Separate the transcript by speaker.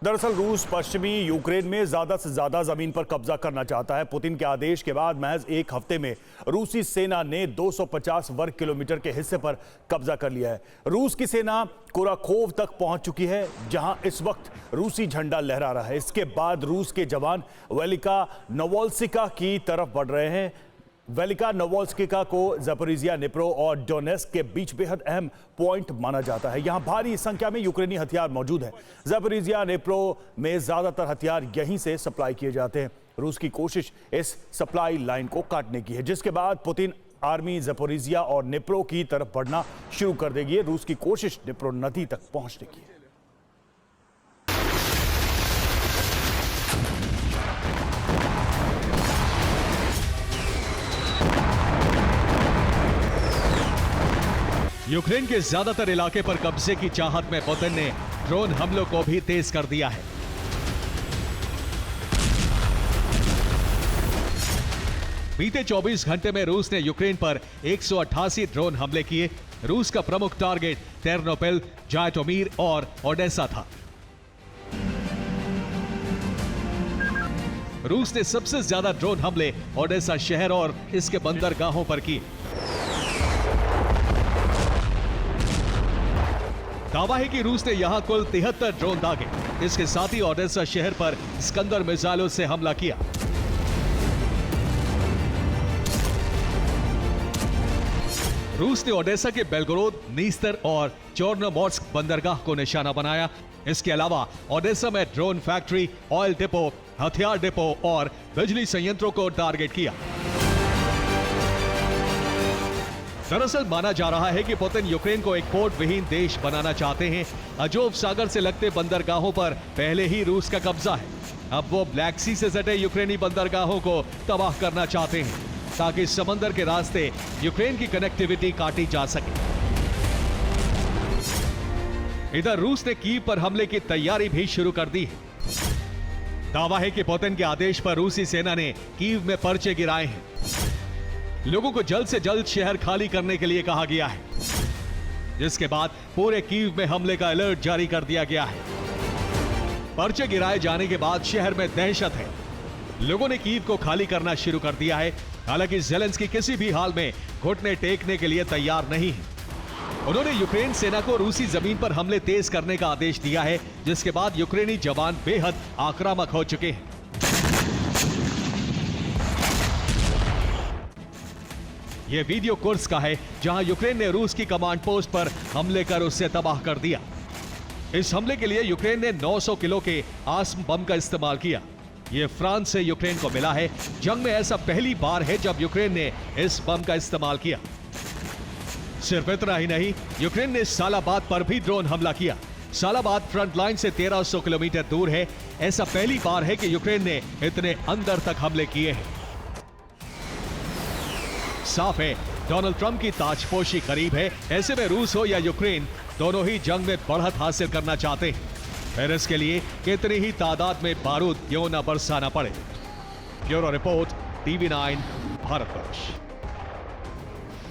Speaker 1: दरअसल रूस पश्चिमी यूक्रेन में ज्यादा से ज्यादा जमीन पर कब्जा करना चाहता है। पुतिन के आदेश के बाद महज एक हफ्ते में रूसी सेना ने 250 वर्ग किलोमीटर के हिस्से पर कब्जा कर लिया है। रूस की सेना कुराखोव तक पहुंच चुकी है, जहां इस वक्त रूसी झंडा लहरा रहा है। इसके बाद रूस के जवान वेलिका नोवोल्स्किया की तरफ बढ़ रहे हैं। वेलिका नोवोल्स्किया को ज़पोरिज़िया, निप्रो और डोनेस्क के बीच बेहद अहम पॉइंट माना जाता है। यहां भारी संख्या में यूक्रेनी हथियार मौजूद हैं। ज़पोरिज़िया, निप्रो में ज्यादातर हथियार यहीं से सप्लाई किए जाते हैं। रूस की कोशिश इस सप्लाई लाइन को काटने की है, जिसके बाद पुतिन आर्मी ज़पोरिज़िया और निप्रो की तरफ बढ़ना शुरू कर देगी। रूस की कोशिश निप्रो नदी तक पहुंचने की है।
Speaker 2: यूक्रेन के ज्यादातर इलाके पर कब्जे की चाहत में पुतिन ने ड्रोन हमलों को भी तेज कर दिया है। बीते 24 घंटे में रूस ने यूक्रेन पर 188 ड्रोन हमले किए। रूस का प्रमुख टारगेट टेर्नोपिल, जायटोमीर और ओडेसा था। रूस ने सबसे ज्यादा ड्रोन हमले ओडेसा शहर और इसके बंदरगाहों पर किए। दावा है कि रूस ने यहां कुल 73 ड्रोन दागे। इसके साथ ही ओडेसा शहर पर स्कंदर मिसाइलों से हमला किया। रूस ने ओडेसा के बेलगोरोद, नीस्तर और चोर्नोमोर्स्क बंदरगाह को निशाना बनाया। इसके अलावा ओडेसा में ड्रोन फैक्ट्री, ऑयल डिपो, हथियार डिपो और बिजली संयंत्रों को टारगेट किया। दरअसल माना जा रहा है कि पुतिन यूक्रेन को एक पोर्ट विहीन देश बनाना चाहते हैं। अजोव सागर से लगते बंदरगाहों पर पहले ही रूस का कब्जा है। अब वो ब्लैक सी से सटे यूक्रेनी बंदरगाहों को तबाह करना चाहते हैं, ताकि समंदर के रास्ते यूक्रेन की कनेक्टिविटी काटी जा सके। इधर रूस ने कीव पर हमले की तैयारी भी शुरू कर दी है। दावा है कि पुतिन के आदेश पर रूसी सेना ने कीव में पर्चे गिराए हैं। लोगों को जल्द से जल्द शहर खाली करने के लिए कहा गया है, जिसके बाद पूरे कीव में हमले का अलर्ट जारी कर दिया गया है। पर्चे गिराए जाने के बाद शहर में दहशत है। लोगों ने कीव को खाली करना शुरू कर दिया है। हालांकि ज़ेलेंस्की किसी भी हाल में घुटने टेकने के लिए तैयार नहीं है। उन्होंने यूक्रेन सेना को रूसी जमीन पर हमले तेज करने का आदेश दिया है, जिसके बाद यूक्रेनी जवान बेहद आक्रामक हो चुके हैं। यह वीडियो कुर्स्क का है, जहां यूक्रेन ने रूस की कमांड पोस्ट पर हमले कर उससे तबाह कर दिया। इस हमले के लिए यूक्रेन ने 900 किलो के आस्म बम का इस्तेमाल किया। यह फ्रांस से यूक्रेन को मिला है। जंग में ऐसा पहली बार है जब यूक्रेन ने इस बम का इस्तेमाल किया। सिर्फ इतना ही नहीं, यूक्रेन ने सालाबाद पर भी ड्रोन हमला किया। सालाबाद फ्रंट लाइन से 1300 किलोमीटर दूर है। ऐसा पहली बार है कि यूक्रेन ने इतने अंदर तक हमले किए हैं। साफ है, डोनाल्ड ट्रंप की ताजपोशी करीब है। ऐसे में रूस हो या यूक्रेन, दोनों ही जंग में बढ़त हासिल करना चाहते हैं। फिर इसके लिए कितनी ही तादाद में बारूद क्यों न बरसाना पड़े। Bureau report, TV9 Bharatvarsh.